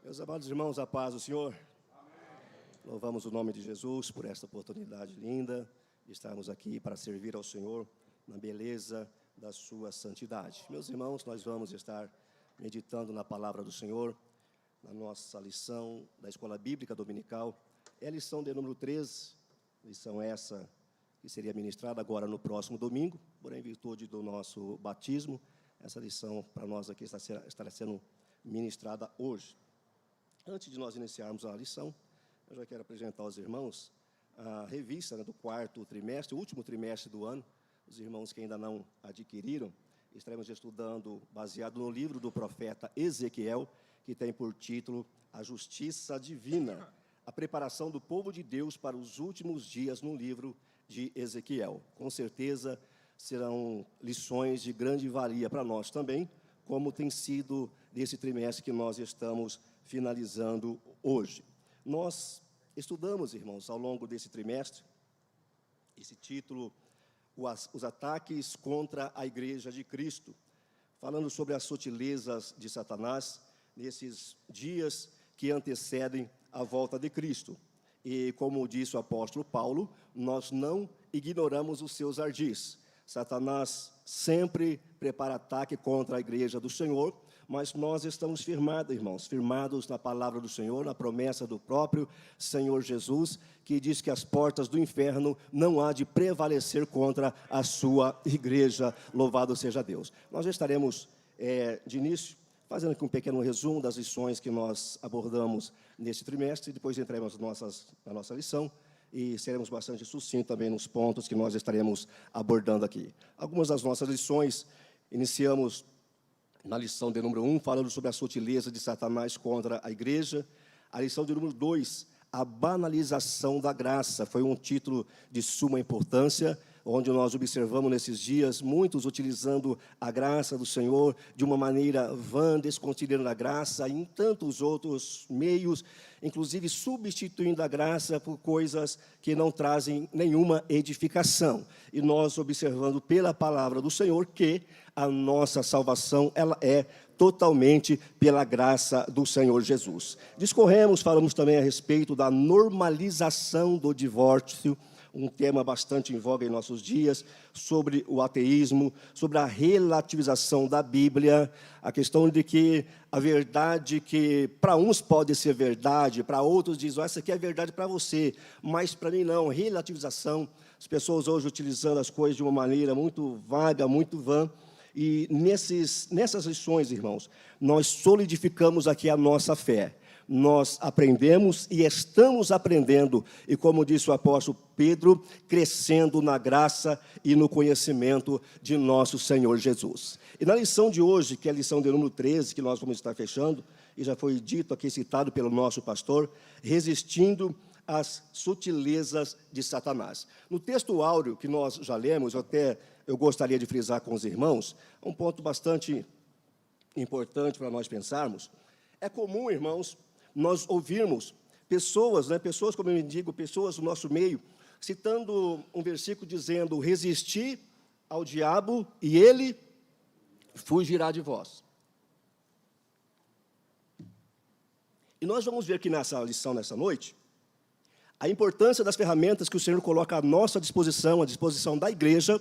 Meus amados irmãos, a paz do Senhor. Amém. Louvamos o nome de Jesus por esta oportunidade linda de estarmos aqui para servir ao Senhor na beleza da sua santidade. Meus irmãos, nós vamos estar meditando na palavra do Senhor, na nossa lição da Escola Bíblica Dominical. É a lição de número 13, lição essa que seria ministrada agora no próximo domingo, porém, em virtude do nosso batismo, essa lição para nós aqui estará sendo ministrada hoje. Antes de nós iniciarmos a lição, eu já quero apresentar aos irmãos a revista do quarto trimestre, o último trimestre do ano. Os irmãos que ainda não adquiriram, estaremos estudando baseado no livro do profeta Ezequiel, que tem por título A Justiça Divina, a preparação do povo de Deus para os últimos dias no livro de Ezequiel. Com certeza serão lições de grande valia para nós também, como tem sido desse trimestre que nós estamos finalizando hoje. Nós estudamos, irmãos, ao longo desse trimestre, esse título, os ataques contra a Igreja de Cristo, falando sobre as sutilezas de Satanás nesses dias que antecedem a volta de Cristo. E, como disse o apóstolo Paulo, nós não ignoramos os seus ardis. Satanás sempre prepara ataque contra a Igreja do Senhor, mas nós estamos firmados, irmãos, firmados na palavra do Senhor, na promessa do próprio Senhor Jesus, que diz que as portas do inferno não há de prevalecer contra a sua igreja. Louvado seja Deus. Nós estaremos, de início, fazendo aqui um pequeno resumo das lições que nós abordamos nesse trimestre, e depois entraremos na nossa lição, e seremos bastante sucintos também nos pontos que nós estaremos abordando aqui. Algumas das nossas lições, iniciamos na lição de número 1, falando sobre a sutileza de Satanás contra a igreja. A lição de número 2, a banalização da graça, foi um título de suma importância, onde nós observamos nesses dias muitos utilizando a graça do Senhor de uma maneira vã, desconsiderando a graça, e em tantos outros meios, inclusive substituindo a graça por coisas que não trazem nenhuma edificação. E nós observando pela palavra do Senhor que a nossa salvação, ela é totalmente pela graça do Senhor Jesus. Discorremos, falamos também a respeito da normalização do divórcio, um tema bastante em voga em nossos dias, sobre o ateísmo, sobre a relativização da Bíblia, a questão de que a verdade que para uns pode ser verdade, para outros dizem, essa aqui é verdade para você, mas para mim não, relativização, as pessoas hoje utilizando as coisas de uma maneira muito vaga, muito vã, e nessas lições, irmãos, nós solidificamos aqui a nossa fé. Nós aprendemos e estamos aprendendo, e como disse o apóstolo Pedro, crescendo na graça e no conhecimento de nosso Senhor Jesus. E na lição de hoje, que é a lição de número 13, que nós vamos estar fechando, e já foi dito aqui, citado pelo nosso pastor, resistindo às sutilezas de Satanás. No texto áureo que nós já lemos, eu gostaria de frisar com os irmãos, um ponto bastante importante para nós pensarmos. É comum, irmãos, nós ouvirmos pessoas, como eu digo, pessoas do nosso meio, citando um versículo dizendo, resisti ao diabo e ele fugirá de vós. E nós vamos ver aqui nessa lição, nessa noite, a importância das ferramentas que o Senhor coloca à nossa disposição, à disposição da igreja,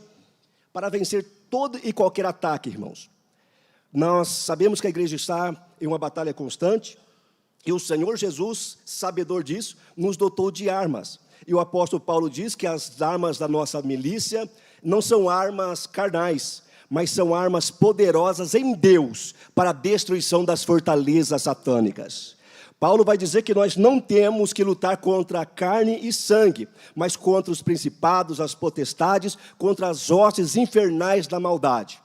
para vencer todo e qualquer ataque, irmãos. Nós sabemos que a igreja está em uma batalha constante, e o Senhor Jesus, sabedor disso, nos dotou de armas. E o apóstolo Paulo diz que as armas da nossa milícia não são armas carnais, mas são armas poderosas em Deus para a destruição das fortalezas satânicas. Paulo vai dizer que nós não temos que lutar contra carne e sangue, mas contra os principados, as potestades, contra as hostes infernais da maldade.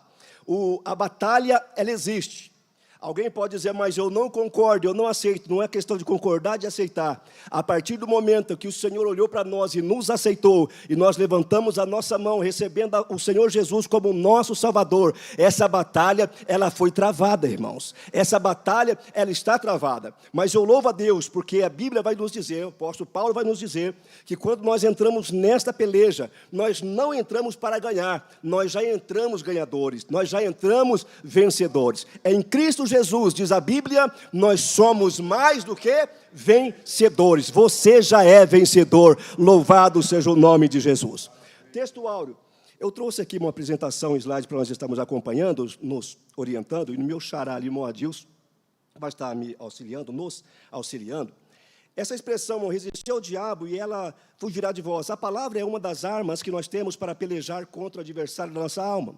A batalha, ela existe. Alguém pode dizer, mas eu não concordo, eu não aceito. Não é questão de concordar, de aceitar. A partir do momento que o Senhor olhou para nós e nos aceitou, e nós levantamos a nossa mão, recebendo o Senhor Jesus como nosso Salvador, essa batalha, ela foi travada, irmãos. Essa batalha, ela está travada. Mas eu louvo a Deus, porque a Bíblia vai nos dizer, o apóstolo Paulo vai nos dizer, que quando nós entramos nesta peleja, nós não entramos para ganhar, nós já entramos ganhadores, nós já entramos vencedores. É em Cristo Cristo Jesus, diz a Bíblia, nós somos mais do que vencedores. Você já é vencedor. Louvado seja o nome de Jesus. Texto áureo. Eu trouxe aqui uma apresentação, um slide para nós estarmos acompanhando, nos orientando, e no meu xará ali, Moadils, vai estar me auxiliando, nos auxiliando. Essa expressão, resistir ao diabo e ela fugirá de vós. A palavra é uma das armas que nós temos para pelejar contra o adversário da nossa alma.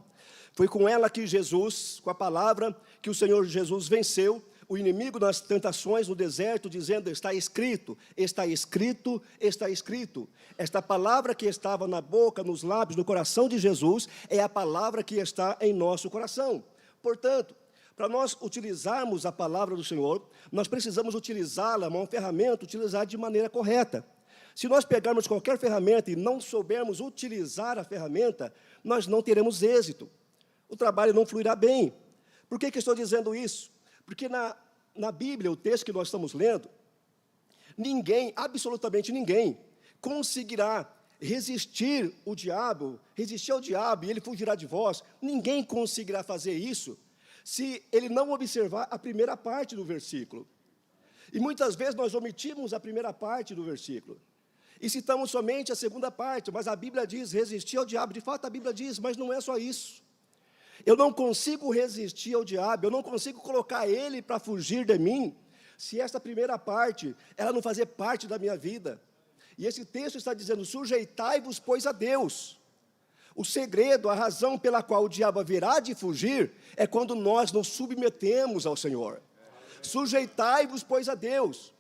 Foi com ela que Jesus, com a palavra, que o Senhor Jesus venceu o inimigo nas tentações no deserto, dizendo, está escrito, está escrito, está escrito. Esta palavra que estava na boca, nos lábios, no coração de Jesus, é a palavra que está em nosso coração. Portanto, para nós utilizarmos a palavra do Senhor, nós precisamos utilizá-la, uma ferramenta, utilizar de maneira correta. Se nós pegarmos qualquer ferramenta e não soubermos utilizar a ferramenta, nós não teremos êxito. O trabalho não fluirá bem. Por que estou dizendo isso? Porque na Bíblia, o texto que nós estamos lendo, ninguém, absolutamente ninguém, conseguirá resistir ao diabo e ele fugirá de vós. Ninguém conseguirá fazer isso se ele não observar a primeira parte do versículo. E muitas vezes nós omitimos a primeira parte do versículo. E citamos somente a segunda parte, mas a Bíblia diz, resistir ao diabo. De fato, a Bíblia diz, mas não é só isso. Eu não consigo resistir ao diabo, eu não consigo colocar ele para fugir de mim, se esta primeira parte, ela não fazer parte da minha vida. E esse texto está dizendo, sujeitai-vos, pois, a Deus. O segredo, a razão pela qual o diabo haverá de fugir, é quando nós nos submetemos ao Senhor. Sujeitai-vos, pois, a Deus.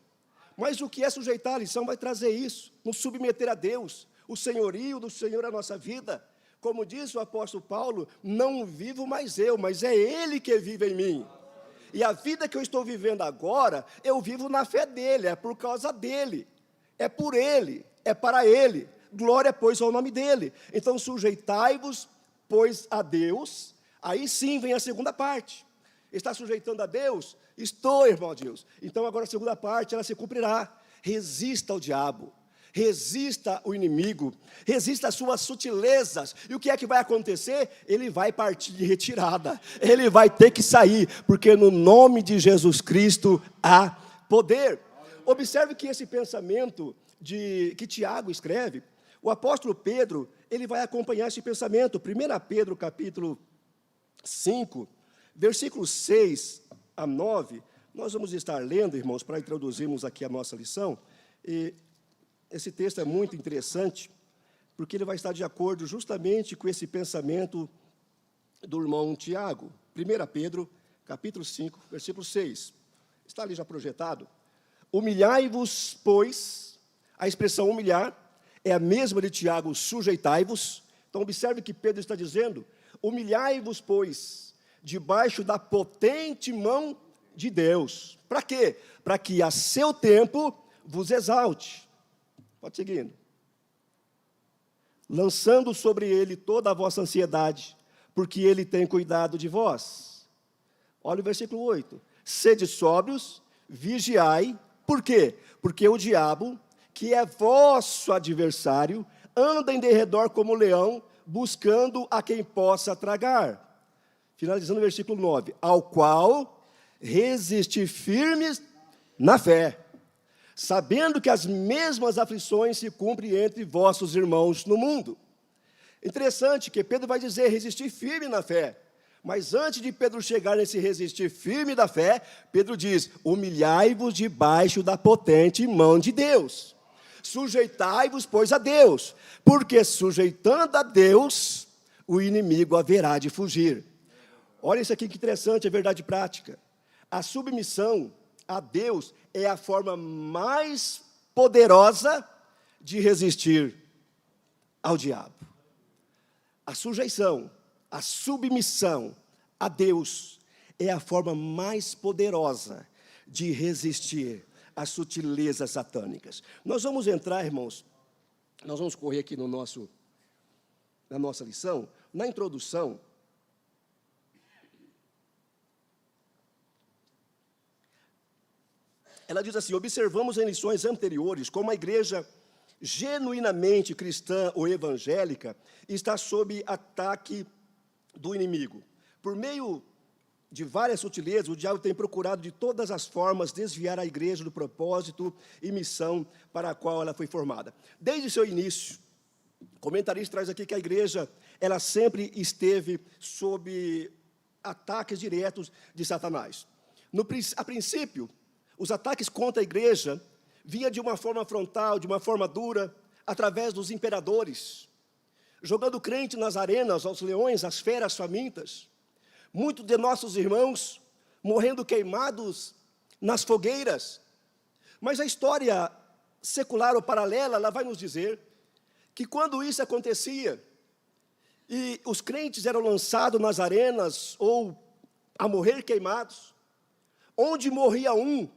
Mas o que é sujeitar? A lição vai trazer isso, nos submeter a Deus, o senhorio do Senhor à nossa vida. Como diz o apóstolo Paulo, não vivo mais eu, mas é Ele que vive em mim. E a vida que eu estou vivendo agora, eu vivo na fé dEle, é por causa dEle, é por Ele, é para Ele. Glória, pois, ao nome dEle. Então, sujeitai-vos, pois, a Deus. Aí sim vem a segunda parte. Está sujeitando a Deus? Estou, irmão Deus. Então, agora a segunda parte, ela se cumprirá. Resista ao diabo. Resista o inimigo, resista às suas sutilezas, e o que é que vai acontecer? Ele vai partir de retirada, ele vai ter que sair, porque no nome de Jesus Cristo há poder. Observe que esse pensamento que Tiago escreve, o apóstolo Pedro, ele vai acompanhar esse pensamento. 1 Pedro capítulo 5, versículos 6 a 9, nós vamos estar lendo, irmãos, para introduzirmos aqui a nossa lição, e esse texto é muito interessante, porque ele vai estar de acordo justamente com esse pensamento do irmão Tiago. 1 Pedro, capítulo 5, versículo 6. Está ali já projetado. Humilhai-vos, pois, a expressão humilhar é a mesma de Tiago, sujeitai-vos. Então, observe que Pedro está dizendo, humilhai-vos, pois, debaixo da potente mão de Deus. Para quê? Para que a seu tempo vos exalte. Pode seguindo. Lançando sobre ele toda a vossa ansiedade, porque ele tem cuidado de vós. Olha o versículo 8. Sede sóbrios, vigiai. Por quê? Porque o diabo, que é vosso adversário, anda em derredor como leão, buscando a quem possa tragar. Finalizando o versículo 9. Ao qual resistir firmes na fé, sabendo que as mesmas aflições se cumprem entre vossos irmãos no mundo. Interessante que Pedro vai dizer, resistir firme na fé. Mas antes de Pedro chegar nesse resistir firme da fé, Pedro diz, humilhai-vos debaixo da potente mão de Deus. Sujeitai-vos, pois, a Deus, porque sujeitando a Deus, o inimigo haverá de fugir. Olha isso aqui que interessante, é verdade prática. A submissão a Deus é a forma mais poderosa de resistir ao diabo. A sujeição, a submissão a Deus é a forma mais poderosa de resistir às sutilezas satânicas. Nós vamos entrar, irmãos, nós vamos correr aqui na nossa lição, na introdução. Ela diz assim, observamos em lições anteriores como a igreja genuinamente cristã ou evangélica está sob ataque do inimigo. Por meio de várias sutilezas, o diabo tem procurado de todas as formas desviar a igreja do propósito e missão para a qual ela foi formada. Desde seu início, o comentarista traz aqui que a igreja, ela sempre esteve sob ataques diretos de Satanás. A princípio, os ataques contra a igreja vinham de uma forma frontal, de uma forma dura, através dos imperadores, jogando o crente nas arenas, aos leões, às feras famintas. Muitos de nossos irmãos morrendo queimados nas fogueiras. Mas a história secular ou paralela, ela vai nos dizer que quando isso acontecia, e os crentes eram lançados nas arenas, ou a morrer queimados, onde morria um,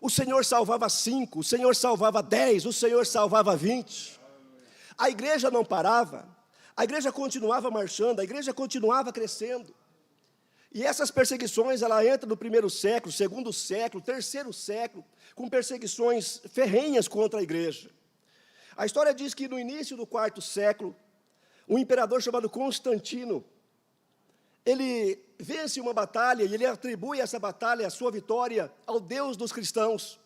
o Senhor salvava 5, o Senhor salvava 10, o Senhor salvava 20. A igreja não parava, a igreja continuava marchando, a igreja continuava crescendo. E essas perseguições, ela entra no primeiro século, segundo século, terceiro século, com perseguições ferrenhas contra a igreja. A história diz que no início do quarto século, um imperador chamado Constantino, ele vence uma batalha e ele atribui essa batalha, a sua vitória, ao Deus dos cristãos.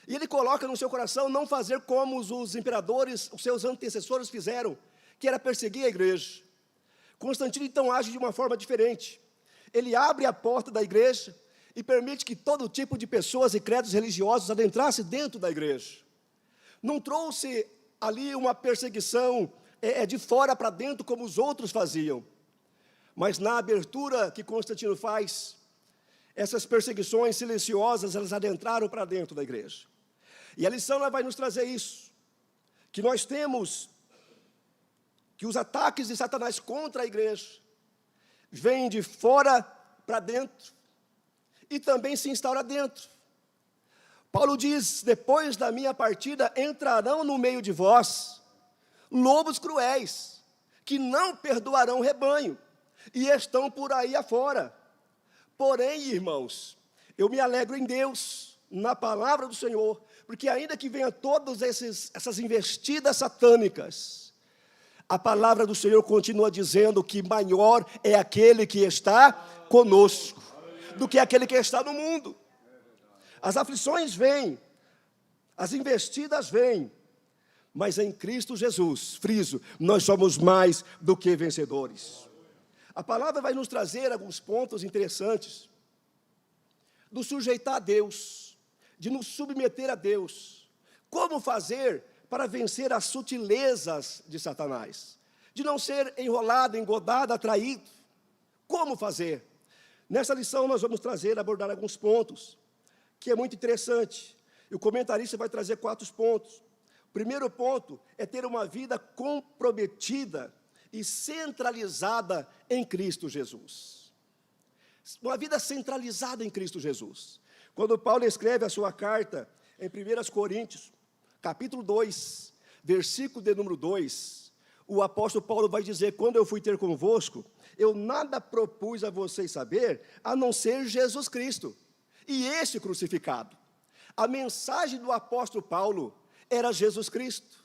E ele coloca no seu coração não fazer como os imperadores, os seus antecessores fizeram, que era perseguir a igreja. Constantino então age de uma forma diferente. Ele abre a porta da igreja e permite que todo tipo de pessoas e credos religiosos adentrassem dentro da igreja. Não trouxe ali uma perseguição de fora para dentro, como os outros faziam. Mas na abertura que Constantino faz, essas perseguições silenciosas, elas adentraram para dentro da igreja. E a lição ela vai nos trazer isso, que nós temos que os ataques de Satanás contra a igreja vêm de fora para dentro e também se instaura dentro. Paulo diz, depois da minha partida, entrarão no meio de vós lobos cruéis, que não perdoarão o rebanho, e estão por aí afora. Porém, irmãos, eu me alegro em Deus, na palavra do Senhor, porque ainda que venham todas essas investidas satânicas, a palavra do Senhor continua dizendo que maior é aquele que está conosco, do que aquele que está no mundo. As aflições vêm, as investidas vêm, mas em Cristo Jesus, friso, nós somos mais do que vencedores. A palavra vai nos trazer alguns pontos interessantes, do sujeitar a Deus, de nos submeter a Deus. Como fazer para vencer as sutilezas de Satanás? De não ser enrolado, engodado, atraído. Como fazer? Nessa lição nós vamos abordar alguns pontos, que é muito interessante. E o comentarista vai trazer 4 pontos. O primeiro ponto é ter uma vida comprometida e centralizada em Cristo Jesus. Uma vida centralizada em Cristo Jesus. Quando Paulo escreve a sua carta em 1 Coríntios, capítulo 2, versículo de número 2, o apóstolo Paulo vai dizer, quando eu fui ter convosco, eu nada propus a vocês saber, a não ser Jesus Cristo, e este crucificado. A mensagem do apóstolo Paulo era Jesus Cristo.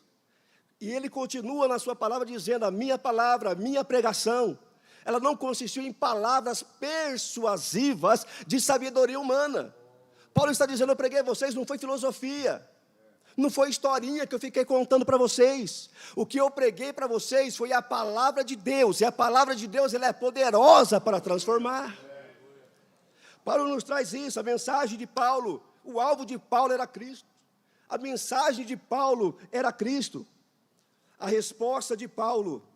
E ele continua na sua palavra dizendo, a minha palavra, a minha pregação, ela não consistiu em palavras persuasivas de sabedoria humana. Paulo está dizendo, eu preguei a vocês, não foi filosofia, não foi historinha que eu fiquei contando para vocês. O que eu preguei para vocês foi a palavra de Deus, e a palavra de Deus ela é poderosa para transformar. Paulo nos traz isso, a mensagem de Paulo, o alvo de Paulo era Cristo. A mensagem de Paulo era Cristo. A resposta de Paulo,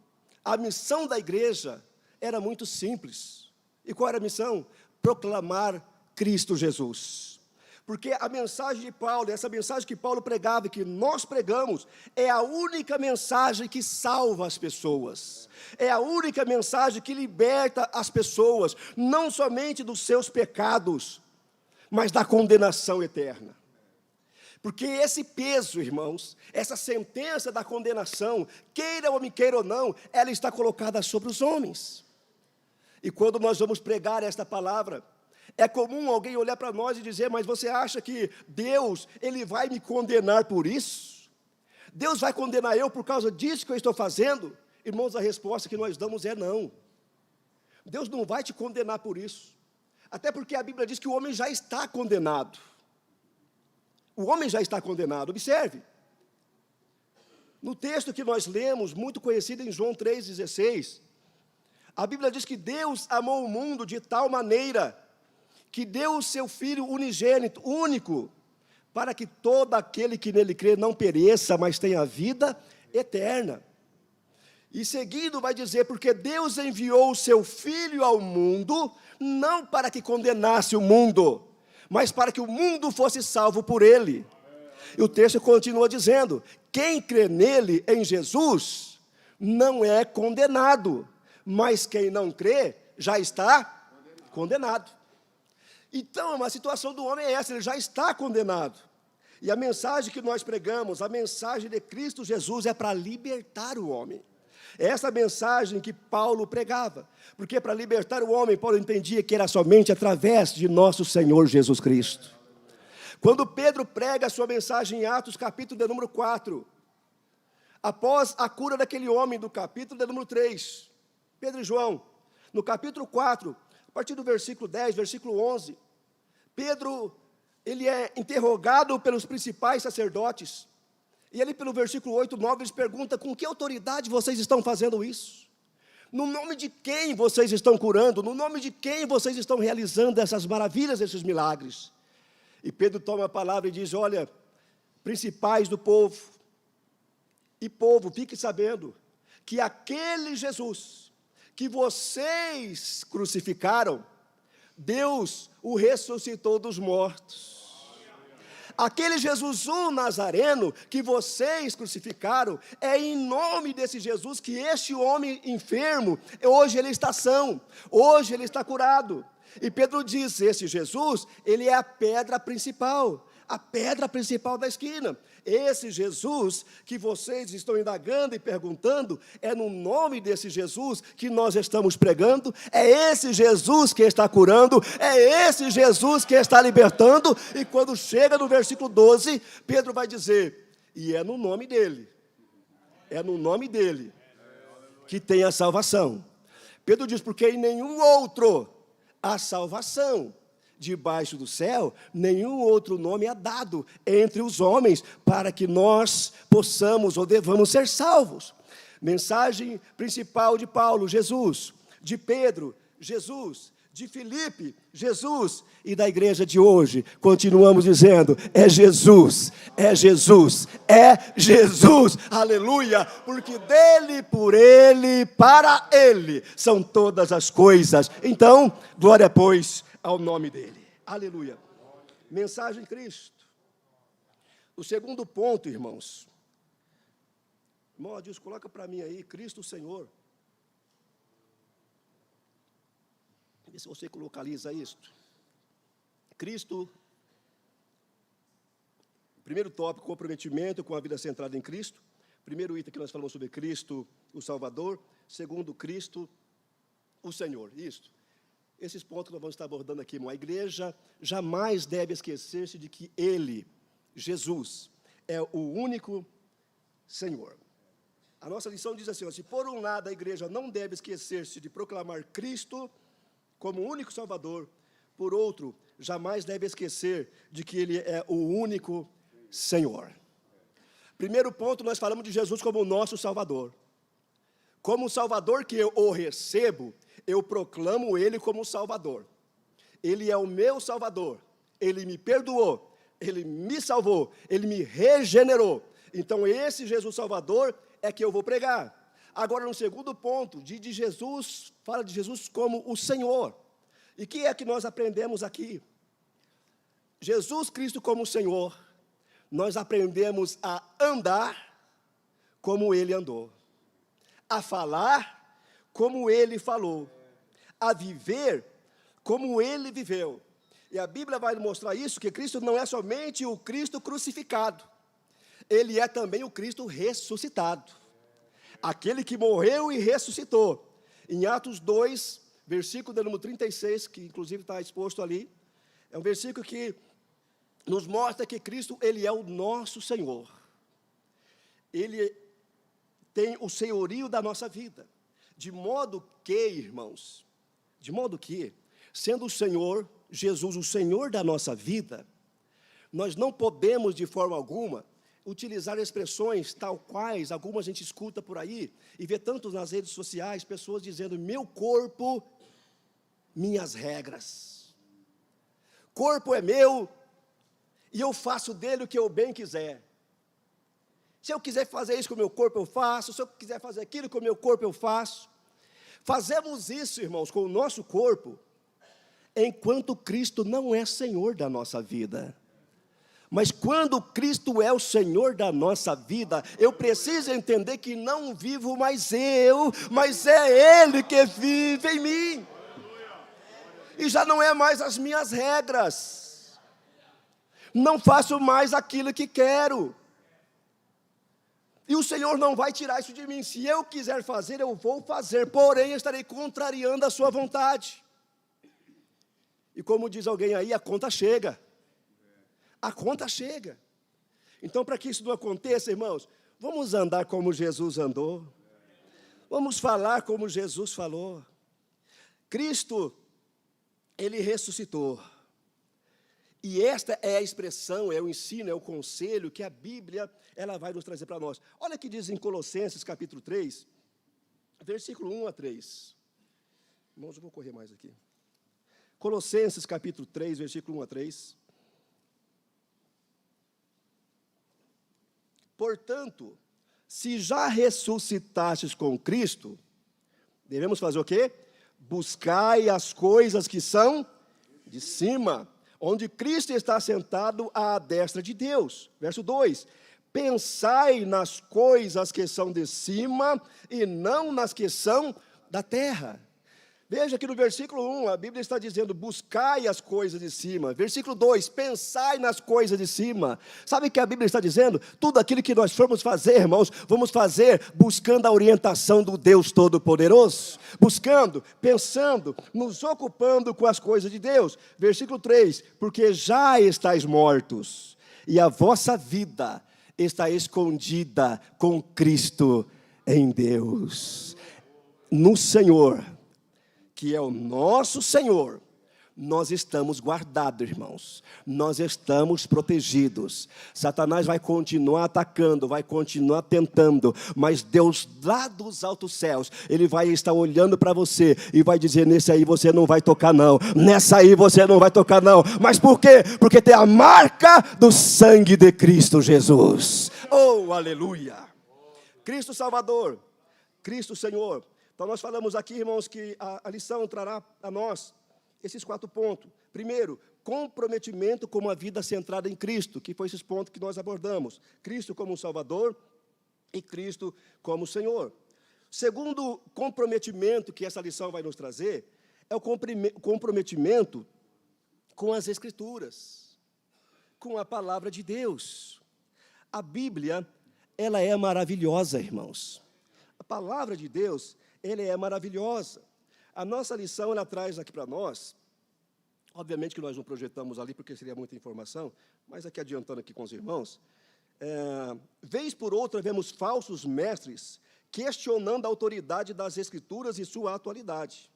a missão da igreja era muito simples. E qual era a missão? Proclamar Cristo Jesus. Porque a mensagem de Paulo, essa mensagem que Paulo pregava e que nós pregamos, é a única mensagem que salva as pessoas. É a única mensagem que liberta as pessoas, não somente dos seus pecados, mas da condenação eterna. Porque esse peso, irmãos, essa sentença da condenação, queira ou me queira ou não, ela está colocada sobre os homens. E quando nós vamos pregar esta palavra, é comum alguém olhar para nós e dizer, mas você acha que Deus, Ele vai me condenar por isso? Deus vai condenar eu por causa disso que eu estou fazendo? Irmãos, a resposta que nós damos é não. Deus não vai te condenar por isso. Até porque a Bíblia diz que o homem já está condenado. O homem já está condenado, observe. No texto que nós lemos, muito conhecido em João 3,16, a Bíblia diz que Deus amou o mundo de tal maneira que deu o seu Filho unigênito, único, para que todo aquele que nele crê não pereça, mas tenha vida eterna. E seguindo vai dizer, porque Deus enviou o seu Filho ao mundo, não para que condenasse o mundo, mas para que o mundo fosse salvo por ele. E o texto continua dizendo, quem crê nele, em Jesus, não é condenado, mas quem não crê, já está condenado. Então, a situação do homem é essa, ele já está condenado. E a mensagem que nós pregamos, a mensagem de Cristo Jesus é para libertar o homem. É essa mensagem que Paulo pregava, porque para libertar o homem, Paulo entendia que era somente através de nosso Senhor Jesus Cristo. Quando Pedro prega a sua mensagem em Atos, capítulo de número 4, após a cura daquele homem do capítulo de número 3, Pedro e João, no capítulo 4, a partir do versículo 10, versículo 11, Pedro, ele é interrogado pelos principais sacerdotes, e ele pelo versículo 8, 9, eles perguntam, com que autoridade vocês estão fazendo isso? No nome de quem vocês estão curando? No nome de quem vocês estão realizando essas maravilhas, esses milagres? E Pedro toma a palavra e diz, olha, principais do povo, e povo, fique sabendo, que aquele Jesus, que vocês crucificaram, Deus o ressuscitou dos mortos. Aquele Jesus, o Nazareno, que vocês crucificaram, é em nome desse Jesus que este homem enfermo, hoje ele está são, hoje ele está curado. E Pedro diz, esse Jesus, ele é a pedra principal da esquina. Esse Jesus que vocês estão indagando e perguntando, é no nome desse Jesus que nós estamos pregando, é esse Jesus que está curando, é esse Jesus que está libertando, e quando chega no versículo 12, Pedro vai dizer, e é no nome dele que tem a salvação. Pedro diz, porque em nenhum outro há salvação. Debaixo do céu, nenhum outro nome é dado entre os homens, para que nós possamos ou devamos ser salvos. Mensagem principal de Paulo, Jesus, de Pedro, Jesus, de Filipe, Jesus, e da igreja de hoje, continuamos dizendo, é Jesus, é Jesus, é Jesus, aleluia, porque dele, por ele, para ele, são todas as coisas. Então, glória, pois, ao nome dele, aleluia. Mensagem Cristo. O segundo ponto, irmãos, irmão Adilson, coloca para mim aí, Cristo Senhor. Vê se você localiza isto. Cristo, primeiro tópico, comprometimento com a vida centrada em Cristo. Primeiro item que nós falamos sobre Cristo, o Salvador. Segundo, Cristo, o Senhor. Isto. Esses pontos que nós vamos estar abordando aqui, irmão. A igreja jamais deve esquecer-se de que Ele, Jesus, é o único Senhor. A nossa lição diz assim, ó, se por um lado a igreja não deve esquecer-se de proclamar Cristo como o único Salvador, por outro, jamais deve esquecer de que Ele é o único Senhor. Primeiro ponto, nós falamos de Jesus como o nosso Salvador. Como o Salvador que eu o recebo, eu proclamo Ele como Salvador. Ele é o meu Salvador. Ele me perdoou, Ele me salvou, Ele me regenerou. Então, esse Jesus Salvador é que eu vou pregar. Agora, no segundo ponto, de Jesus, fala de Jesus como o Senhor. E o que é que nós aprendemos aqui? Jesus Cristo como o Senhor, nós aprendemos a andar como Ele andou, a falar como Ele falou, a viver como Ele viveu. E a Bíblia vai mostrar isso, que Cristo não é somente o Cristo crucificado, Ele é também o Cristo ressuscitado. Aquele que morreu e ressuscitou. Em Atos 2, versículo de número 36, que inclusive está exposto ali, é um versículo que nos mostra que Cristo, Ele é o nosso Senhor. Ele tem o senhorio da nossa vida. De modo que, irmãos, Sendo o Senhor, Jesus, o Senhor da nossa vida, nós não podemos, de forma alguma, utilizar expressões tal quais algumas a gente escuta por aí, e vê tanto nas redes sociais, pessoas dizendo, meu corpo, minhas regras. Corpo é meu, e eu faço dele o que eu bem quiser. Se eu quiser fazer isso com o meu corpo, eu faço. Se eu quiser fazer aquilo com o meu corpo, eu faço. Fazemos isso, irmãos, com o nosso corpo, enquanto Cristo não é Senhor da nossa vida. Mas quando Cristo é o Senhor da nossa vida, eu preciso entender que não vivo mais eu, mas é Ele que vive em mim. E já não é mais as minhas regras. Não faço mais aquilo que quero. E o Senhor não vai tirar isso de mim. Se eu quiser fazer, eu vou fazer. Porém, eu estarei contrariando a sua vontade. E como diz alguém aí, a conta chega. A conta chega. Então, para que isso não aconteça, irmãos, vamos andar como Jesus andou. Vamos falar como Jesus falou. Cristo, Ele ressuscitou. E esta é a expressão, é o ensino, é o conselho que a Bíblia, ela vai nos trazer para nós. Olha o que diz em Colossenses capítulo 3, versículo 1 a 3. Irmãos, eu vou correr mais aqui. Colossenses capítulo 3, versículo 1 a 3. Portanto, se já ressuscitastes com Cristo, devemos fazer o quê? Buscai as coisas que são de cima, onde Cristo está sentado à destra de Deus. Verso 2, pensai nas coisas que são de cima e não nas que são da terra. Veja que no versículo 1, a Bíblia está dizendo, buscai as coisas de cima. Versículo 2, pensai nas coisas de cima. Sabe o que a Bíblia está dizendo? Tudo aquilo que nós formos fazer, irmãos, vamos fazer buscando a orientação do Deus Todo-Poderoso. Buscando, pensando, nos ocupando com as coisas de Deus. Versículo 3, porque já estáis mortos, e a vossa vida está escondida com Cristo em Deus. No Senhor, que é o nosso Senhor, nós estamos guardados, irmãos. Nós estamos protegidos. Satanás vai continuar atacando, vai continuar tentando, mas Deus lá dos altos céus, Ele vai estar olhando para você e vai dizer, nesse aí você não vai tocar não, nessa aí você não vai tocar não. Mas por quê? Porque tem a marca do sangue de Cristo Jesus. Oh, aleluia! Cristo Salvador, Cristo Senhor. Então, nós falamos aqui, irmãos, que a lição trará a nós esses 4 pontos. Primeiro, comprometimento com uma vida centrada em Cristo, que foi esses pontos que nós abordamos. Cristo como Salvador e Cristo como Senhor. Segundo comprometimento que essa lição vai nos trazer, é o comprometimento com as Escrituras, com a Palavra de Deus. A Bíblia, ela é maravilhosa, irmãos. A Palavra de Deus, ela é maravilhosa. A nossa lição, ela traz aqui para nós, obviamente que nós não projetamos ali, porque seria muita informação, mas aqui adiantando aqui com os irmãos, vez por outra vemos falsos mestres questionando a autoridade das Escrituras e sua atualidade.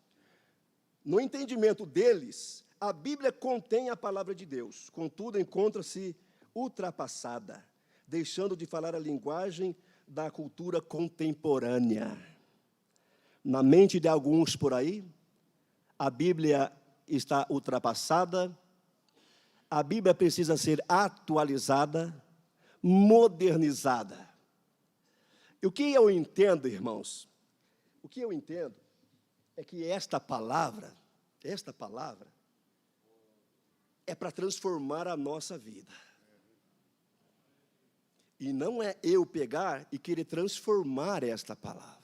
No entendimento deles, a Bíblia contém a palavra de Deus, contudo encontra-se ultrapassada, deixando de falar a linguagem da cultura contemporânea. Na mente de alguns por aí, a Bíblia está ultrapassada, a Bíblia precisa ser atualizada, modernizada. E o que eu entendo, irmãos? O que eu entendo é que esta palavra é para transformar a nossa vida. E não é eu pegar e querer transformar esta palavra.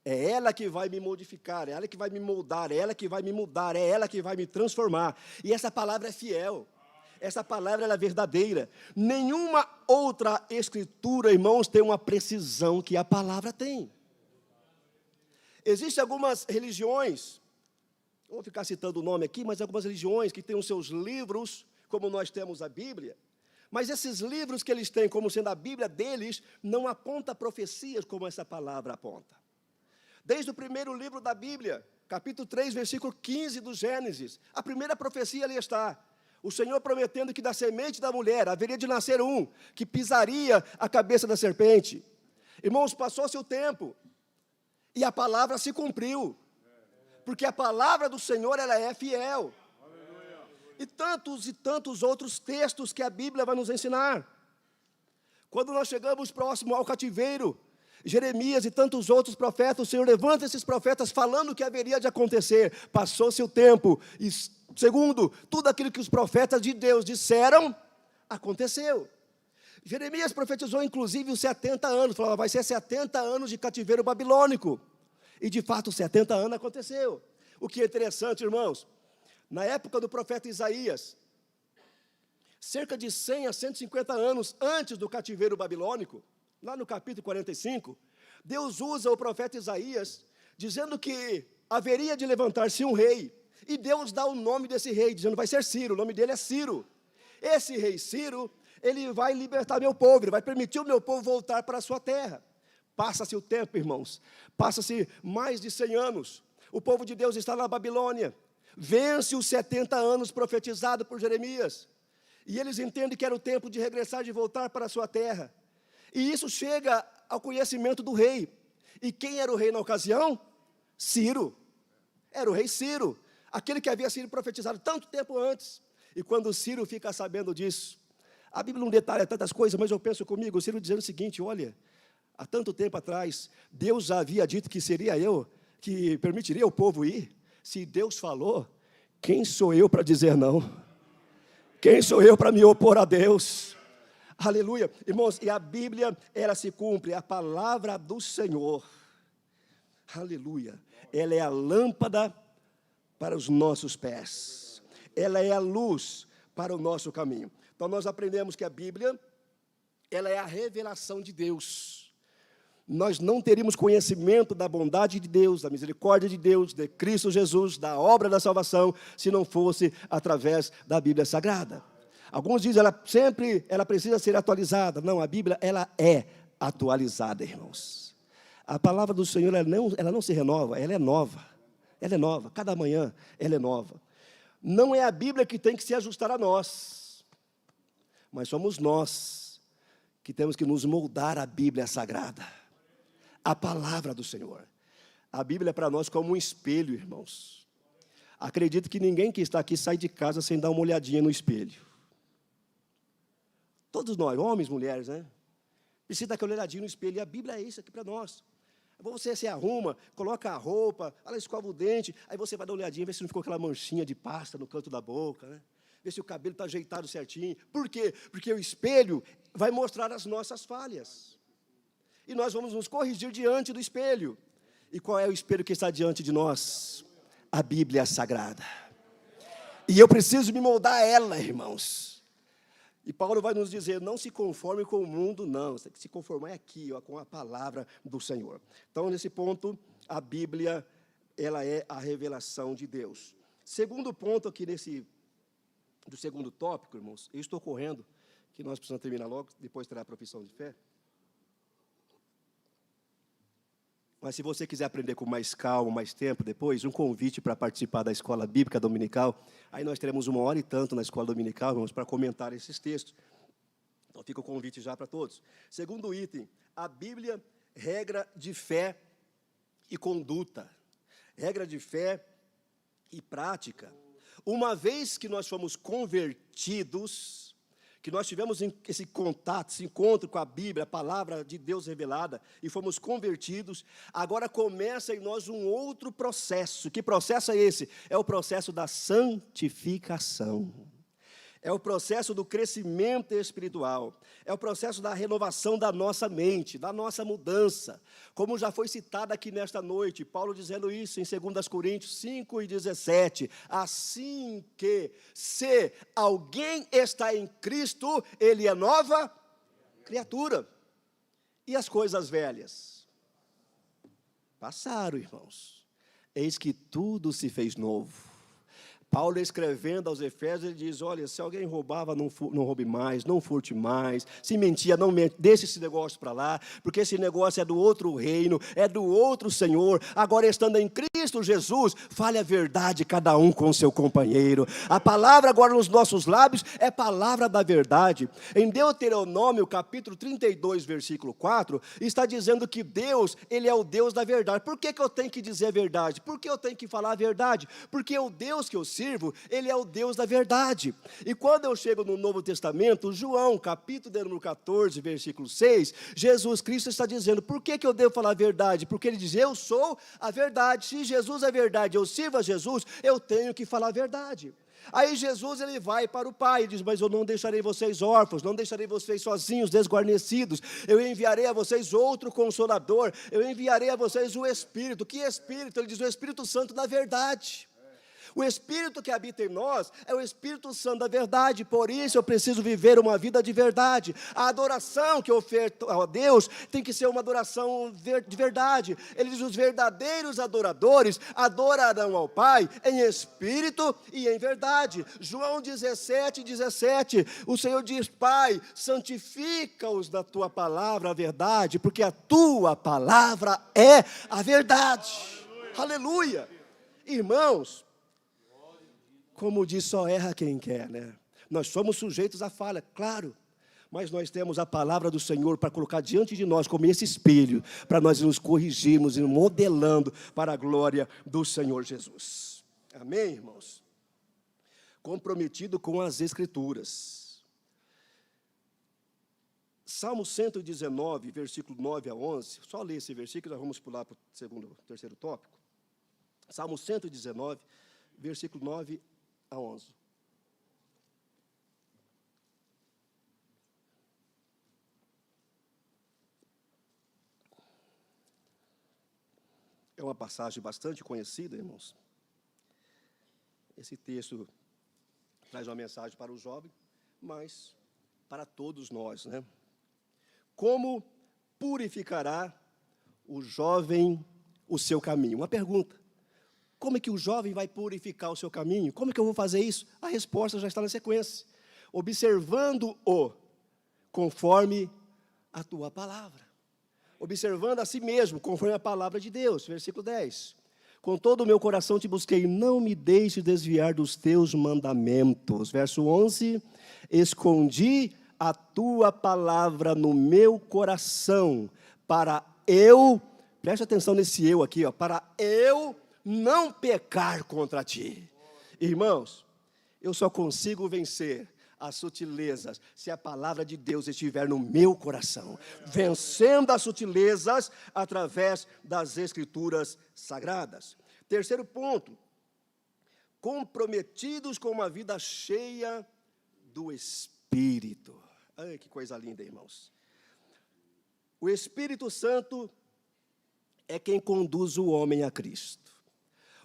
É ela que vai me modificar, é ela que vai me moldar, é ela que vai me mudar, é ela que vai me transformar. E essa palavra é fiel, essa palavra ela é verdadeira. Nenhuma outra escritura, irmãos, tem uma precisão que a palavra tem. Existem algumas religiões, não vou ficar citando o nome aqui, mas algumas religiões que têm os seus livros, como nós temos a Bíblia, mas esses livros que eles têm como sendo a Bíblia deles, não aponta profecias como essa palavra aponta. Desde o primeiro livro da Bíblia, capítulo 3, versículo 15 do Gênesis. A primeira profecia ali está. O Senhor prometendo que da semente da mulher haveria de nascer um, que pisaria a cabeça da serpente. Irmãos, passou-se o tempo, e a palavra se cumpriu. Porque a palavra do Senhor, ela é fiel. E tantos outros textos que a Bíblia vai nos ensinar. Quando nós chegamos próximo ao cativeiro, Jeremias e tantos outros profetas, o Senhor levanta esses profetas falando o que haveria de acontecer. Passou-se o tempo, e segundo, tudo aquilo que os profetas de Deus disseram, aconteceu. Jeremias profetizou inclusive os 70 anos, falava, vai ser 70 anos de cativeiro babilônico. E de fato, 70 anos aconteceu. O que é interessante, irmãos, na época do profeta Isaías, cerca de 100 a 150 anos antes do cativeiro babilônico, lá no capítulo 45, Deus usa o profeta Isaías, dizendo que haveria de levantar-se um rei, e Deus dá o nome desse rei, dizendo, vai ser Ciro, o nome dele é Ciro. Esse rei Ciro, ele vai libertar meu povo, ele vai permitir o meu povo voltar para a sua terra. Passa-se o tempo, irmãos, passa-se mais de 100 anos, o povo de Deus está na Babilônia, vence os 70 anos profetizados por Jeremias, e eles entendem que era o tempo de regressar, de voltar para a sua terra. E isso chega ao conhecimento do rei. E quem era o rei na ocasião? Ciro. Era o rei Ciro, aquele que havia sido profetizado tanto tempo antes. E quando Ciro fica sabendo disso, a Bíblia não detalha tantas coisas, mas eu penso comigo, Ciro dizendo o seguinte, olha, há tanto tempo atrás, Deus já havia dito que seria eu, que permitiria o povo ir. Se Deus falou, quem sou eu para dizer não? Quem sou eu para me opor a Deus? Aleluia. Irmãos, e a Bíblia, ela se cumpre, a palavra do Senhor. Aleluia. Ela é a lâmpada para os nossos pés. Ela é a luz para o nosso caminho. Então, nós aprendemos que a Bíblia, ela é a revelação de Deus. Nós não teríamos conhecimento da bondade de Deus, da misericórdia de Deus, de Cristo Jesus, da obra da salvação, se não fosse através da Bíblia Sagrada. Alguns dizem, ela precisa ser atualizada. Não, a Bíblia, ela é atualizada, irmãos. A palavra do Senhor, ela não se renova, ela é nova. Ela é nova, cada manhã ela é nova. Não é a Bíblia que tem que se ajustar a nós, mas somos nós que temos que nos moldar à Bíblia Sagrada, a palavra do Senhor. A Bíblia é para nós como um espelho, irmãos. Acredito que ninguém que está aqui sai de casa sem dar uma olhadinha no espelho. Todos nós, homens, mulheres, né? Precisa dar aquela olhadinha no espelho, e a Bíblia é isso aqui para nós. Você se arruma, coloca a roupa, ela escova o dente, aí você vai dar uma olhadinha, ver se não ficou aquela manchinha de pasta no canto da boca, né? Ver se o cabelo está ajeitado certinho. Por quê? Porque o espelho vai mostrar as nossas falhas. E nós vamos nos corrigir diante do espelho. E qual é o espelho que está diante de nós? A Bíblia Sagrada. E eu preciso me moldar a ela, irmãos. E Paulo vai nos dizer, não se conforme com o mundo, não. Você tem que se conformar aqui, ó, com a palavra do Senhor. Então, nesse ponto, a Bíblia, ela é a revelação de Deus. Segundo ponto aqui do segundo tópico, irmãos, eu estou correndo, que nós precisamos terminar logo, depois terá a profissão de fé. Mas se você quiser aprender com mais calma, mais tempo depois, um convite para participar da escola bíblica dominical, aí nós teremos 1 hora e tanto na escola dominical, irmãos, para comentar esses textos. Então fica o convite já para todos. Segundo item, a Bíblia, regra de fé e conduta. Regra de fé e prática. Uma vez que nós fomos convertidos, que nós tivemos esse contato, esse encontro com a Bíblia, a palavra de Deus revelada, e fomos convertidos, agora começa em nós um outro processo. Que processo é esse? É o processo da santificação. É o processo do crescimento espiritual. É o processo da renovação da nossa mente, da nossa mudança. Como já foi citado aqui nesta noite, Paulo dizendo isso em 2 Coríntios 5:17. Assim que, se alguém está em Cristo, ele é nova criatura. E as coisas velhas? Passaram, irmãos. Eis que tudo se fez novo. Paulo, escrevendo aos Efésios, ele diz, olha, se alguém roubava, não roube mais, não furte mais, se mentia, não mente, deixa esse negócio para lá, porque esse negócio é do outro reino, é do outro Senhor, agora estando em Cristo Jesus, fale a verdade cada um com o seu companheiro. A palavra agora nos nossos lábios é palavra da verdade. Em Deuteronômio, capítulo 32, versículo 4, está dizendo que Deus, Ele é o Deus da verdade. Por que eu tenho que dizer a verdade? Por que eu tenho que falar a verdade? Porque o Deus que eu sirvo, Ele é o Deus da verdade. E quando eu chego no Novo Testamento, João, capítulo de número 14, versículo 6, Jesus Cristo está dizendo, por que eu devo falar a verdade? Porque Ele diz, eu sou a verdade. Se Jesus é verdade, eu sirvo a Jesus, eu tenho que falar a verdade. Aí Jesus, ele vai para o Pai e diz, mas eu não deixarei vocês órfãos, não deixarei vocês sozinhos, desguarnecidos, eu enviarei a vocês outro Consolador, eu enviarei a vocês o Espírito. Que Espírito? Ele diz, o Espírito Santo da verdade. O Espírito que habita em nós é o Espírito Santo da verdade, por isso eu preciso viver uma vida de verdade. A adoração que eu oferto a Deus tem que ser uma adoração de verdade. Ele diz, os verdadeiros adoradores adorarão ao Pai em espírito e em verdade. João 17, 17, o Senhor diz, Pai, santifica-os na Tua palavra a verdade, porque a Tua palavra é a verdade. Aleluia! Irmãos, como diz, só erra quem quer, né? Nós somos sujeitos à falha, claro, mas nós temos a palavra do Senhor para colocar diante de nós como esse espelho, para nós nos corrigirmos e modelando para a glória do Senhor Jesus. Amém, irmãos? Comprometido com as Escrituras. Salmo 119, versículo 9 a 11, só ler esse versículo, nós vamos pular para o terceiro tópico. Salmo 119, versículo 9 a 11. É uma passagem bastante conhecida, irmãos. Esse texto traz uma mensagem para o jovem, mas para todos nós, né? Como purificará o jovem o seu caminho? Uma pergunta. Como é que o jovem vai purificar o seu caminho? Como é que eu vou fazer isso? A resposta já está na sequência. Observando-o conforme a tua palavra. Observando a si mesmo, conforme a palavra de Deus. Versículo 10. Com todo o meu coração te busquei, não me deixe desviar dos teus mandamentos. Verso 11. Escondi a tua palavra no meu coração, para eu, preste atenção nesse eu aqui, ó, para eu não pecar contra ti. Irmãos, eu só consigo vencer as sutilezas se a palavra de Deus estiver no meu coração, vencendo as sutilezas através das Escrituras Sagradas. Terceiro ponto, comprometidos com uma vida cheia do Espírito. Ai, que coisa linda, irmãos. O Espírito Santo é quem conduz o homem a Cristo.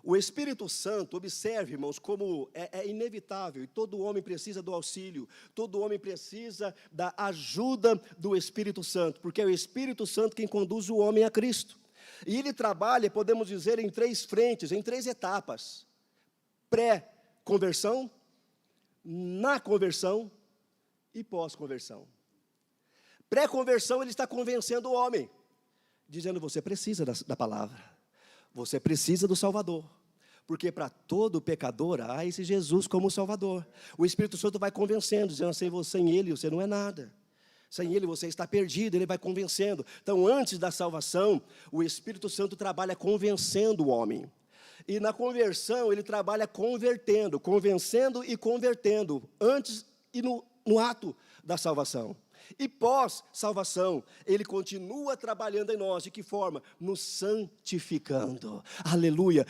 O Espírito Santo, observe, irmãos, como é inevitável, e todo homem precisa do auxílio, todo homem precisa da ajuda do Espírito Santo, porque é o Espírito Santo quem conduz o homem a Cristo. E ele trabalha, podemos dizer, em três frentes, em três etapas: pré-conversão, na conversão e pós-conversão. Pré-conversão, ele está convencendo o homem, dizendo, você precisa da palavra. Você precisa do Salvador, porque para todo pecador há esse Jesus como Salvador. O Espírito Santo vai convencendo, dizendo, sem Ele você não é nada. Sem Ele você está perdido, Ele vai convencendo. Então, antes da salvação, o Espírito Santo trabalha convencendo o homem. E na conversão, Ele trabalha convertendo, convencendo e convertendo, antes e no ato da salvação. E pós-salvação, Ele continua trabalhando em nós. De que forma? Nos santificando. Aleluia.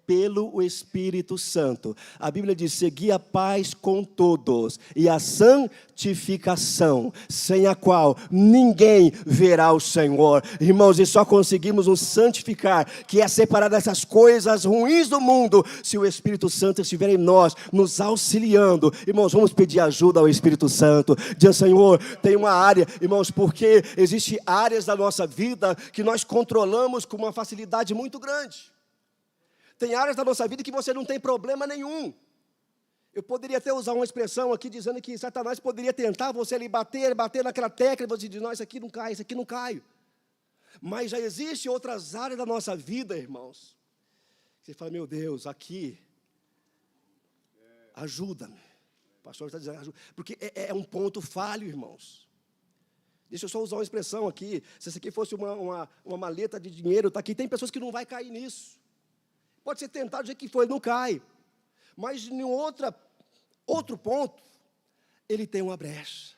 Pelo Espírito Santo. A Bíblia diz, segui a paz com todos e a santificação, sem a qual ninguém verá o Senhor. Irmãos, e só conseguimos nos santificar, que é separar dessas coisas ruins do mundo, se o Espírito Santo estiver em nós, nos auxiliando. Irmãos, vamos pedir ajuda ao Espírito Santo. Diz, Senhor, tem uma área, irmãos, porque existem áreas da nossa vida que nós controlamos com uma facilidade muito grande. Tem áreas da nossa vida que você não tem problema nenhum. Eu poderia até usar uma expressão aqui dizendo que Satanás poderia tentar você ali bater naquela tecla, e você diz, não, isso aqui não cai, isso aqui não cai. Mas já existem outras áreas da nossa vida, irmãos. Você fala, meu Deus, aqui, ajuda-me. O pastor está dizendo, ajuda. Porque é um ponto falho, irmãos. Deixa eu só usar uma expressão aqui. Se isso aqui fosse uma maleta de dinheiro, está aqui. Tem pessoas que não vão cair nisso. Pode ser tentado do jeito que for, ele não cai. Mas em outro ponto, ele tem uma brecha.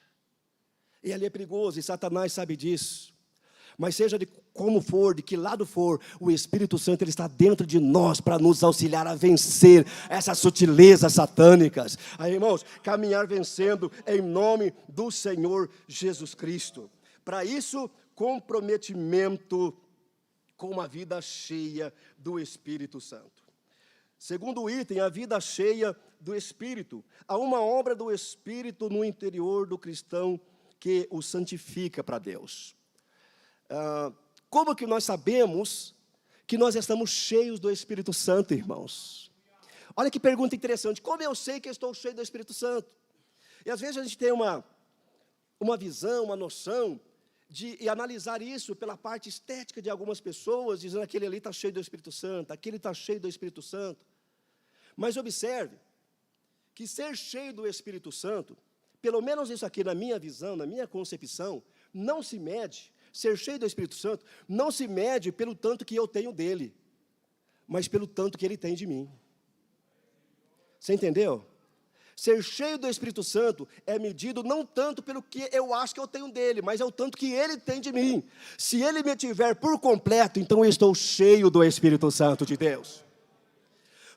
E ali é perigoso, e Satanás sabe disso. Mas seja de como for, de que lado for, o Espírito Santo ele está dentro de nós para nos auxiliar a vencer essas sutilezas satânicas. Aí, irmãos, caminhar vencendo em nome do Senhor Jesus Cristo. Para isso, comprometimento com uma vida cheia do Espírito Santo. Segundo item, a vida cheia do Espírito. Há uma obra do Espírito no interior do cristão que o santifica para Deus. Como que nós sabemos que nós estamos cheios do Espírito Santo, irmãos? Olha que pergunta interessante. Como eu sei que eu estou cheio do Espírito Santo? E às vezes a gente tem uma visão, uma noção de analisar isso pela parte estética de algumas pessoas, dizendo aquele ali está cheio do Espírito Santo, aquele está cheio do Espírito Santo. Mas observe que ser cheio do Espírito Santo, pelo menos isso aqui na minha visão, na minha concepção, não se mede, ser cheio do Espírito Santo, não se mede pelo tanto que eu tenho dele, mas pelo tanto que ele tem de mim. Você entendeu? Ser cheio do Espírito Santo é medido não tanto pelo que eu acho que eu tenho dele, mas é o tanto que ele tem de mim. Se ele me tiver por completo, então eu estou cheio do Espírito Santo de Deus.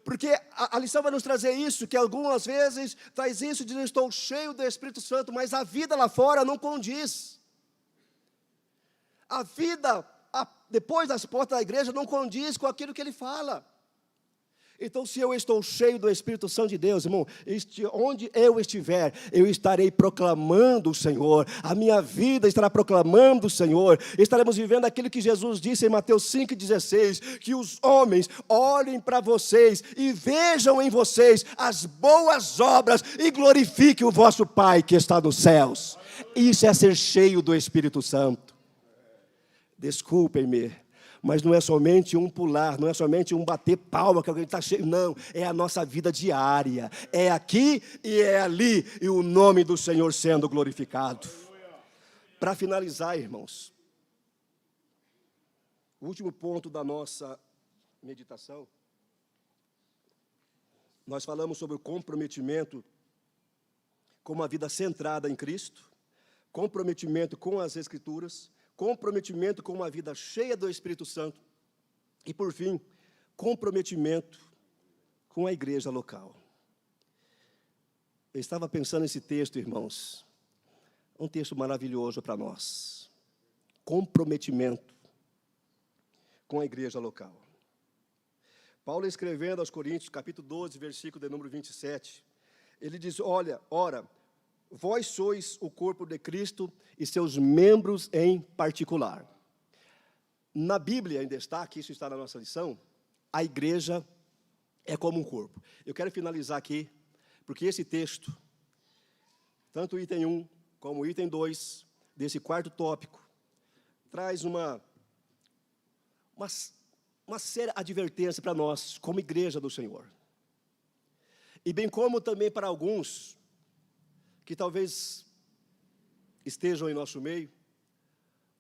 Porque a lição vai nos trazer isso, que algumas vezes traz isso, diz, eu estou cheio do Espírito Santo, mas a vida lá fora não condiz. A vida depois das portas da igreja não condiz com aquilo que ele fala. Então, se eu estou cheio do Espírito Santo de Deus, irmão, onde eu estiver, eu estarei proclamando o Senhor, a minha vida estará proclamando o Senhor, estaremos vivendo aquilo que Jesus disse em Mateus 5,16, que os homens olhem para vocês e vejam em vocês as boas obras e glorifiquem o vosso Pai que está nos céus. Isso é ser cheio do Espírito Santo. Desculpem-me, mas não é somente um pular, não é somente um bater palma que alguém está cheio, não, é a nossa vida diária, é aqui e é ali, e o nome do Senhor sendo glorificado. Para finalizar, irmãos, o último ponto da nossa meditação, nós falamos sobre o comprometimento com uma vida centrada em Cristo, comprometimento com as Escrituras, comprometimento com uma vida cheia do Espírito Santo e, por fim, comprometimento com a igreja local. Eu estava pensando nesse texto, irmãos, um texto maravilhoso para nós. Comprometimento com a igreja local. Paulo, escrevendo aos Coríntios, capítulo 12, versículo de número 27, ele diz, ora, vós sois o corpo de Cristo e seus membros em particular. Na Bíblia, em destaque, isso está na nossa lição, a igreja é como um corpo. Eu quero finalizar aqui, porque esse texto, tanto o item 1 como o item 2, desse quarto tópico, traz uma séria advertência para nós, como igreja do Senhor. E bem como também para alguns que talvez estejam em nosso meio,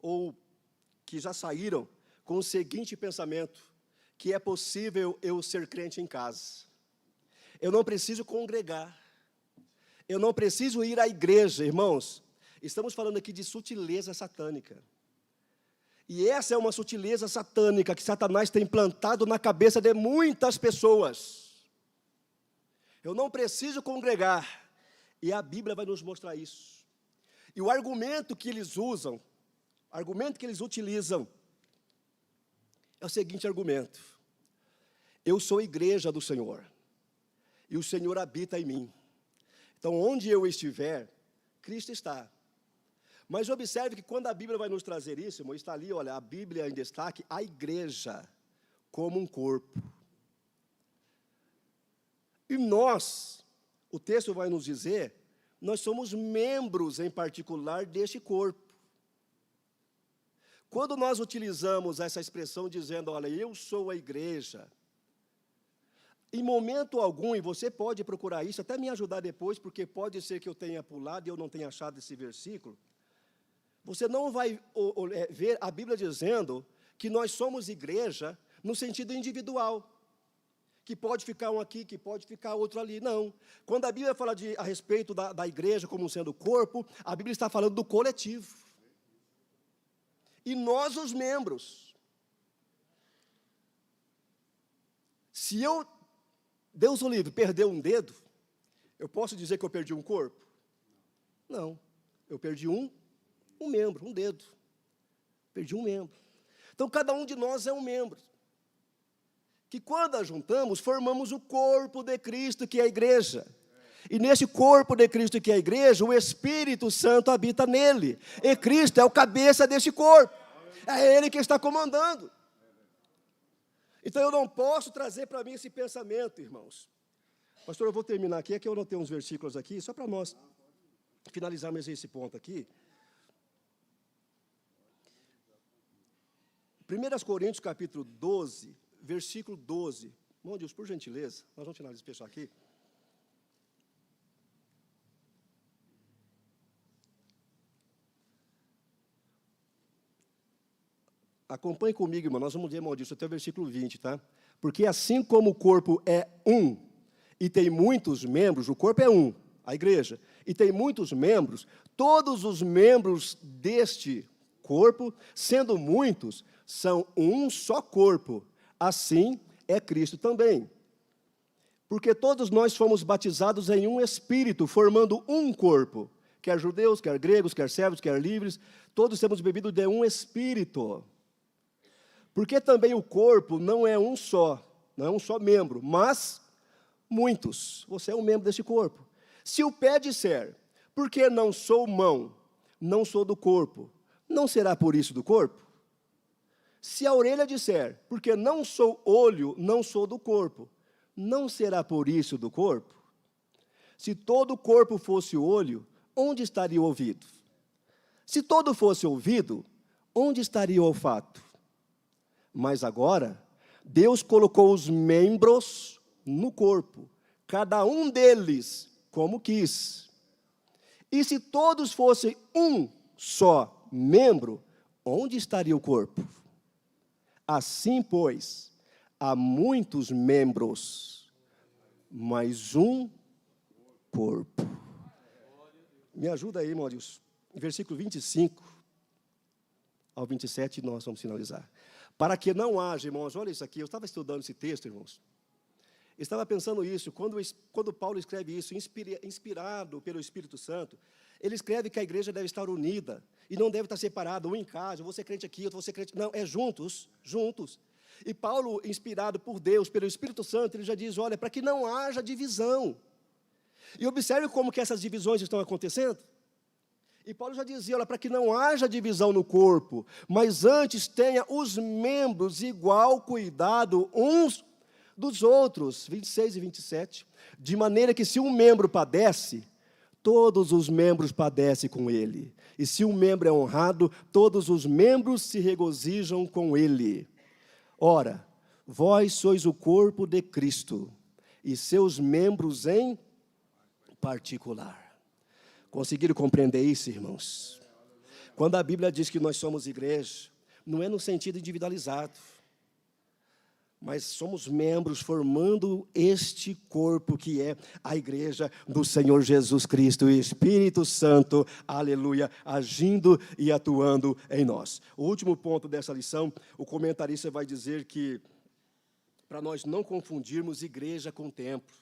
ou que já saíram com o seguinte pensamento, que é possível eu ser crente em casa. Eu não preciso congregar, eu não preciso ir à igreja, irmãos. Estamos falando aqui de sutileza satânica. E essa é uma sutileza satânica que Satanás tem plantado na cabeça de muitas pessoas. Eu não preciso congregar. E a Bíblia vai nos mostrar isso. E o argumento que eles usam, o argumento que eles utilizam, é o seguinte argumento. Eu sou igreja do Senhor, e o Senhor habita em mim. Então, onde eu estiver, Cristo está. Mas observe que quando a Bíblia vai nos trazer isso, irmão, está ali, olha, a Bíblia em destaque, a igreja como um corpo. E nós, o texto vai nos dizer, nós somos membros em particular deste corpo. Quando nós utilizamos essa expressão dizendo, olha, eu sou a igreja, em momento algum, e você pode procurar isso, até me ajudar depois, porque pode ser que eu tenha pulado e eu não tenha achado esse versículo, você não vai ver a Bíblia dizendo que nós somos igreja no sentido individual, que pode ficar um aqui, que pode ficar outro ali, não. Quando a Bíblia fala a respeito da igreja como sendo corpo, a Bíblia está falando do coletivo. E nós, os membros. Se eu, Deus o livre, perder um dedo, eu posso dizer que eu perdi um corpo? Não. Eu perdi um membro, um dedo. Perdi um membro. Então, cada um de nós é um membro. Que quando ajuntamos, formamos o corpo de Cristo, que é a igreja. E nesse corpo de Cristo, que é a igreja, o Espírito Santo habita nele. E Cristo é o cabeça desse corpo. É Ele que está comandando. Então, eu não posso trazer para mim esse pensamento, irmãos. Pastor, eu vou terminar aqui, é que eu anotei uns versículos aqui, só para nós finalizarmos esse ponto aqui. 1 Coríntios, capítulo 12, versículo 12. Irmão Deus, por gentileza, nós vamos finalizar esse pessoal aqui. Acompanhe comigo, irmão, nós vamos ler, irmão Deus, até o versículo 20, tá? Porque assim como o corpo é um, e tem muitos membros, o corpo é um, a igreja, e tem muitos membros, todos os membros deste corpo, sendo muitos, são um só corpo. Assim é Cristo também. Porque todos nós fomos batizados em um Espírito, formando um corpo. Quer judeus, quer gregos, quer servos, quer livres, todos temos bebido de um Espírito. Porque também o corpo não é um só membro, mas muitos. Você é um membro desse corpo. Se o pé disser, porque não sou mão, não sou do corpo, não será por isso do corpo? Se a orelha disser, porque não sou olho, não sou do corpo, não será por isso do corpo? Se todo o corpo fosse olho, onde estaria o ouvido? Se todo fosse ouvido, onde estaria o olfato? Mas agora, Deus colocou os membros no corpo, cada um deles como quis. E se todos fossem um só membro, onde estaria o corpo? Assim, pois, há muitos membros, mas um corpo. Me ajuda aí, irmão Deus. Versículo 25 ao 27, nós vamos finalizar. Para que não haja, irmãos, olha isso aqui, eu estava estudando esse texto, irmãos. Estava pensando isso, quando Paulo escreve isso, inspirado pelo Espírito Santo, ele escreve que a igreja deve estar unida, e não deve estar separada, um em casa, você crente aqui, outro você crente, não, é juntos. E Paulo, inspirado por Deus, pelo Espírito Santo, ele já diz, olha, para que não haja divisão. E observe como que essas divisões estão acontecendo. E Paulo já dizia, olha, para que não haja divisão no corpo, mas antes tenha os membros igual cuidado uns dos outros, 26 e 27, de maneira que se um membro padece, todos os membros padecem com ele. E se um membro é honrado, todos os membros se regozijam com ele. Ora, vós sois o corpo de Cristo, e seus membros em particular. Conseguiram compreender isso, irmãos? Quando a Bíblia diz que nós somos igreja, não é no sentido individualizado, mas somos membros formando este corpo que é a igreja do Senhor Jesus Cristo e Espírito Santo, aleluia, agindo e atuando em nós. O último ponto dessa lição, o comentarista vai dizer que, para nós não confundirmos igreja com templo.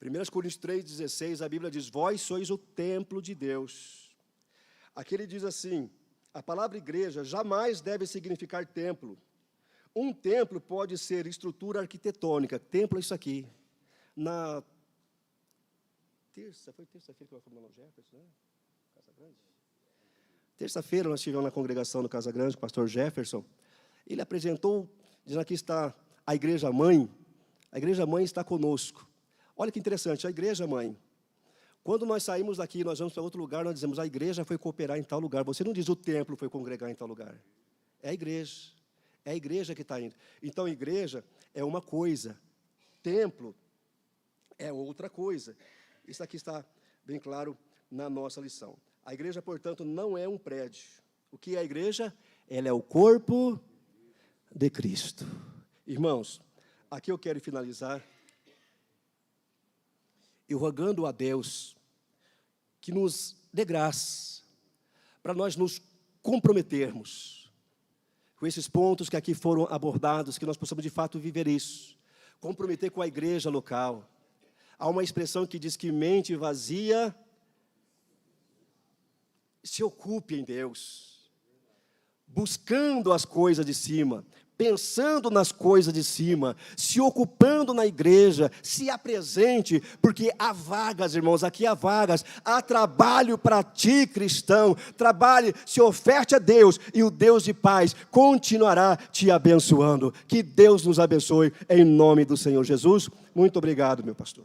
1 Coríntios 3,16, a Bíblia diz, vós sois o templo de Deus. Aqui ele diz assim, a palavra igreja jamais deve significar templo. Um templo pode ser estrutura arquitetônica. Templo é isso aqui. Foi terça-feira que nós fomos lá no Jefferson, né? Casa Grande? Terça-feira nós estivemos na congregação do Casa Grande, com o pastor Jefferson. Ele apresentou, dizendo aqui está a igreja mãe. A igreja mãe está conosco. Olha que interessante, a igreja, mãe, quando nós saímos daqui, nós vamos para outro lugar, nós dizemos, a igreja foi cooperar em tal lugar. Você não diz o templo foi congregar em tal lugar. É a igreja. É a igreja que está indo. Então, a igreja é uma coisa. Templo é outra coisa. Isso aqui está bem claro na nossa lição. A igreja, portanto, não é um prédio. O que é a igreja? Ela é o corpo de Cristo. Irmãos, aqui eu quero finalizar e rogando a Deus que nos dê graça para nós nos comprometermos com esses pontos que aqui foram abordados, que nós possamos de fato viver isso, comprometer com a igreja local. Há uma expressão que diz que mente vazia se ocupe em Deus, buscando as coisas de cima, pensando nas coisas de cima, se ocupando na igreja, se apresente, porque há vagas, irmãos, aqui há vagas, há trabalho para ti, cristão, trabalhe, se oferte a Deus, e o Deus de paz continuará te abençoando. Que Deus nos abençoe, em nome do Senhor Jesus. Muito obrigado, meu pastor.